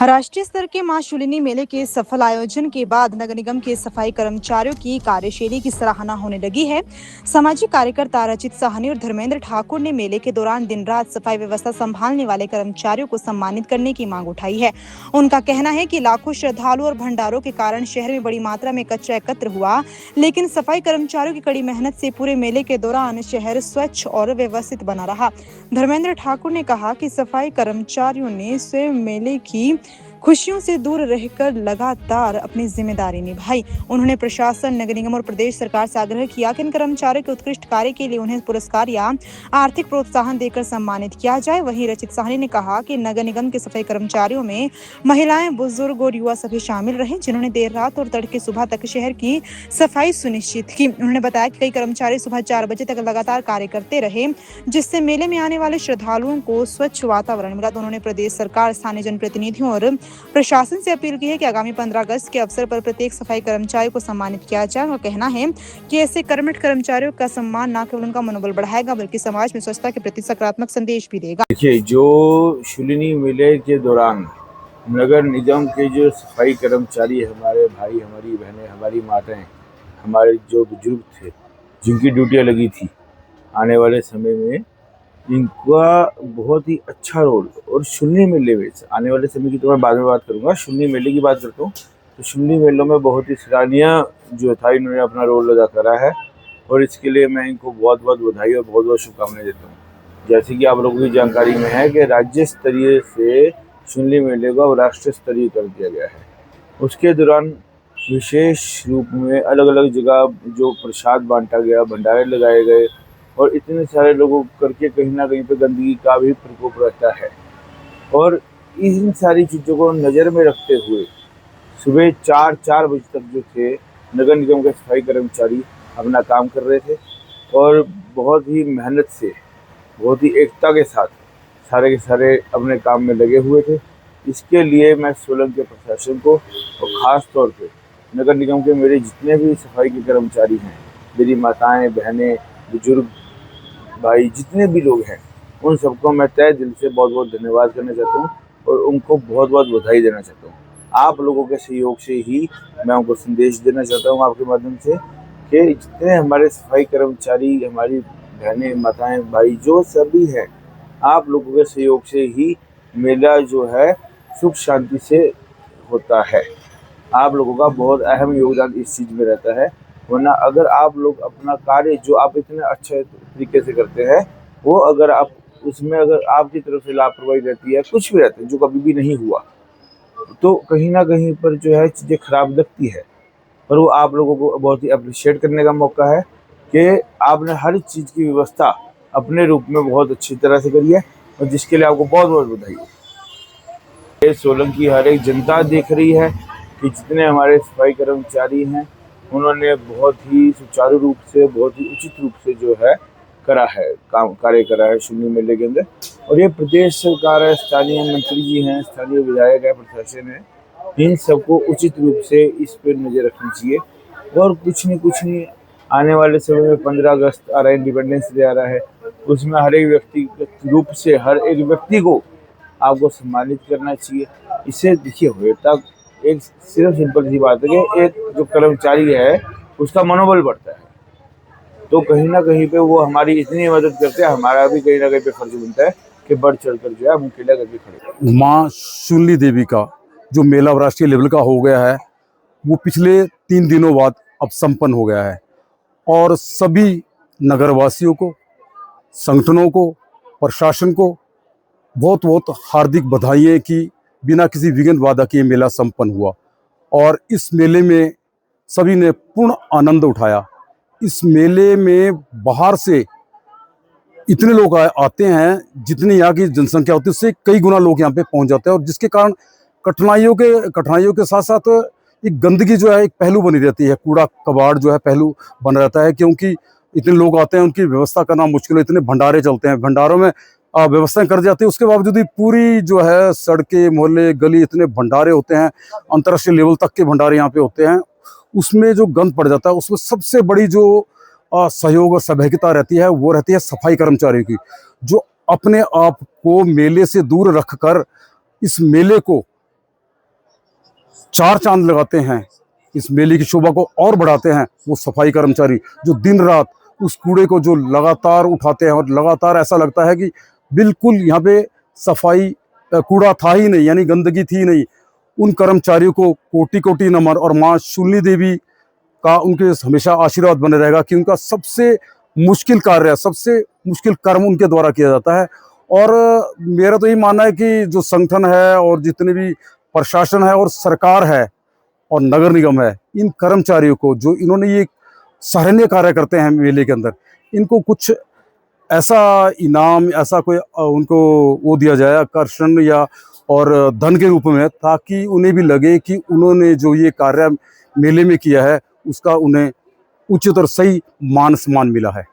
राष्ट्रीय स्तर के मां शूलिनी मेले के सफल आयोजन के बाद नगर निगम के सफाई कर्मचारियों की कार्यशैली की सराहना होने लगी है। सामाजिक कार्यकर्ता रचित साहनी और धर्मेंद्र ठाकुर ने मेले के दौरान दिन रात सफाई व्यवस्था संभालने वाले कर्मचारियों को सम्मानित करने की मांग उठाई है। उनका कहना है कि लाखों श्रद्धालु और भंडारों के कारण शहर में बड़ी मात्रा में कचरा एकत्र हुआ, लेकिन सफाई कर्मचारियों की कड़ी मेहनत से पूरे मेले के दौरान शहर स्वच्छ और व्यवस्थित बना रहा। धर्मेंद्र ठाकुर ने कहा कि सफाई कर्मचारियों ने स्वयं मेले की खुशियों से दूर रहकर लगातार अपनी जिम्मेदारी निभाई। उन्होंने प्रशासन, नगर निगम और प्रदेश सरकार से आग्रह किया कि इन कर्मचारियों के उत्कृष्ट कार्य के लिए उन्हें पुरस्कार या आर्थिक प्रोत्साहन देकर सम्मानित किया जाए। वहीं रचित साहनी ने कहा कि नगर निगम के सफाई कर्मचारियों में महिलाएं, बुजुर्ग और युवा सभी शामिल रहे, जिन्होंने देर रात और तड़के सुबह तक शहर की सफाई सुनिश्चित की। उन्होंने बताया कि कई कर्मचारी सुबह 4 बजे तक लगातार कार्य करते रहे, जिससे मेले में आने वाले श्रद्धालुओं को स्वच्छ वातावरण मिला। तो उन्होंने प्रदेश सरकार, स्थानीय जनप्रतिनिधियों और प्रशासन से अपील की है कि आगामी 15 अगस्त के अवसर पर प्रत्येक सफाई कर्मचारी को सम्मानित किया जाए। उनका कहना है कि ऐसे कर्मठ कर्मचारियों का सम्मान न केवल उनका मनोबल बढ़ाएगा, बल्कि समाज में स्वच्छता के प्रति सकारात्मक संदेश भी देगा। देखिए, जो शूलिनी मेले के दौरान नगर निगम के जो सफाई कर्मचारी, हमारे भाई, हमारी बहनें, हमारी माताएं, हमारे जो बुजुर्ग थे, जिनकी ड्यूटियां लगी थी, आने वाले समय में इनका बहुत ही अच्छा रोल। और शूलिनी मेले में आने वाले समय की तो मैं बाद में बात करूंगा, शूलिनी मेले की बात करता हूँ तो शूलिनी मेलों में बहुत ही सराहनीय जो था, इन्होंने अपना रोल अदा करा है और इसके लिए मैं इनको बहुत बहुत बधाई और बहुत बहुत शुभकामनाएं देता हूँ। जैसे कि आप लोगों की जानकारी में है कि राज्य स्तरीय से शूलिनी मेले को अब राष्ट्रीय स्तरीय कर दिया गया है। उसके दौरान विशेष रूप में अलग अलग जगह जो प्रसाद बांटा गया, भंडारे लगाए गए और इतने सारे लोगों करके कहीं ना कहीं पे गंदगी का भी प्रकोप रहता है। और इन सारी चीज़ों को नज़र में रखते हुए सुबह 4 बजे तक जो थे नगर निगम के सफाई कर्मचारी अपना काम कर रहे थे और बहुत ही मेहनत से, बहुत ही एकता के साथ सारे के सारे अपने काम में लगे हुए थे। इसके लिए मैं सोलन के प्रशासन को और ख़ास तौर पे नगर निगम के मेरे जितने भी सफाई के कर्मचारी हैं, मेरी माताएं, बहनें, बुजुर्ग भाई, जितने भी लोग हैं, उन सबको मैं तहे दिल से बहुत बहुत धन्यवाद करना चाहता हूँ और उनको बहुत बहुत बधाई देना चाहता हूँ। आप लोगों के सहयोग से ही मैं उनको संदेश देना चाहता हूँ आपके माध्यम से कि जितने हमारे सफाई कर्मचारी, हमारी बहनें, माताएं, भाई, जो सभी हैं, आप लोगों के सहयोग से ही मेला जो है सुख शांति से होता है। आप लोगों का बहुत अहम योगदान इस चीज़ में रहता है, वरना अगर आप लोग अपना कार्य जो आप इतने अच्छे तरीके से करते हैं, वो अगर आप उसमें अगर आपकी तरफ से लापरवाही रहती है, कुछ भी रहता है जो कभी भी नहीं हुआ, तो कहीं ना कहीं पर जो है चीज़ें खराब लगती है। पर वो आप लोगों को बहुत ही अप्रिशिएट करने का मौका है कि आपने हर चीज़ की व्यवस्था अपने रूप में बहुत अच्छी तरह से करी है और जिसके लिए आपको बहुत बहुत बधाई है। ये सोलन की हर एक जनता देख रही है कि जितने हमारे सफाई कर्मचारी हैं, उन्होंने बहुत ही सुचारू रूप से, बहुत ही उचित रूप से जो है करा है, काम कार्य करा है शूलिनी मेले के अंदर। और ये प्रदेश सरकार है, स्थानीय मंत्री जी हैं, स्थानीय विधायक है, प्रशासन है, इन सबको उचित रूप से इस पर नज़र रखनी चाहिए। और कुछ नहीं, आने वाले समय में 15 अगस्त आ रहा है, इंडिपेंडेंस डे आ रहा है, उसमें हर एक व्यक्तिगत रूप से हर एक व्यक्ति को आपको सम्मानित करना चाहिए। इससे देखिए होता एक सिर्फ सिंपल सी बात है कि एक जो कर्मचारी है उसका मनोबल बढ़ता है, तो कहीं ना कहीं पे वो हमारी इतनी मदद करते हैं, हमारा भी कहीं ना कहीं पे फर्ज बनता है कि बढ़ चढ़ कर जो है हम अकेला करके खड़े। माँ शूलिनी देवी का जो मेला राष्ट्रीय लेवल का हो गया है, वो पिछले 3 दिनों बाद अब संपन्न हो गया है और सभी नगरवासियों को, संगठनों को, प्रशासन को बहुत बहुत हार्दिक बधाइयाँ कि बिना किसी विघ्न बाधा के मेला संपन्न हुआ और इस मेले में सभी ने पूर्ण आनंद उठाया। इस मेले में बाहर से इतने लोग आते हैं, जितनी यहाँ की जनसंख्या होती है उससे कई गुना लोग यहाँ पे पहुँच जाते हैं और जिसके कारण कठिनाइयों के साथ साथ एक गंदगी जो है एक पहलू बनी रहती है, कूड़ा कबाड़ जो है पहलू बना रहता है, क्योंकि इतने लोग आते हैं, उनकी व्यवस्था करना मुश्किल है। इतने भंडारे चलते हैं, भंडारों में व्यवस्थाएं कर जाती है, उसके बावजूद भी पूरी जो है सड़कें, मोहल्ले, गली, इतने भंडारे होते हैं, अंतर्राष्ट्रीय लेवल तक के भंडारे यहाँ पे होते हैं, उसमें जो गंद पड़ जाता है, उसमें सबसे बड़ी जो सहयोग और सहभागिता रहती है वो रहती है सफाई कर्मचारियों की, जो अपने आप को मेले से दूर रखकर इस मेले को चार चांद लगाते हैं, इस मेले की शोभा को और बढ़ाते हैं, वो सफाई कर्मचारी जो दिन रात उस कूड़े को जो लगातार उठाते हैं और लगातार ऐसा लगता है कि बिल्कुल यहाँ पे सफाई कूड़ा था ही नहीं, यानी गंदगी थी नहीं। उन कर्मचारियों को कोटि कोटि नमन और माँ शूलिनी देवी का उनके हमेशा आशीर्वाद बने रहेगा कि उनका सबसे मुश्किल कार्य, सबसे मुश्किल कर्म उनके द्वारा किया जाता है। और मेरा तो यही मानना है कि जो संगठन है और जितने भी प्रशासन है और सरकार है और नगर निगम है, इन कर्मचारियों को जो इन्होंने ये सराहनीय कार्य करते हैं मेले के अंदर, इनको कुछ ऐसा इनाम, ऐसा कोई उनको वो दिया जाए आकर्षण या और धन के रूप में, ताकि उन्हें भी लगे कि उन्होंने जो ये कार्य मेले में किया है उसका उन्हें उचित और सही मान सम्मान मिला है।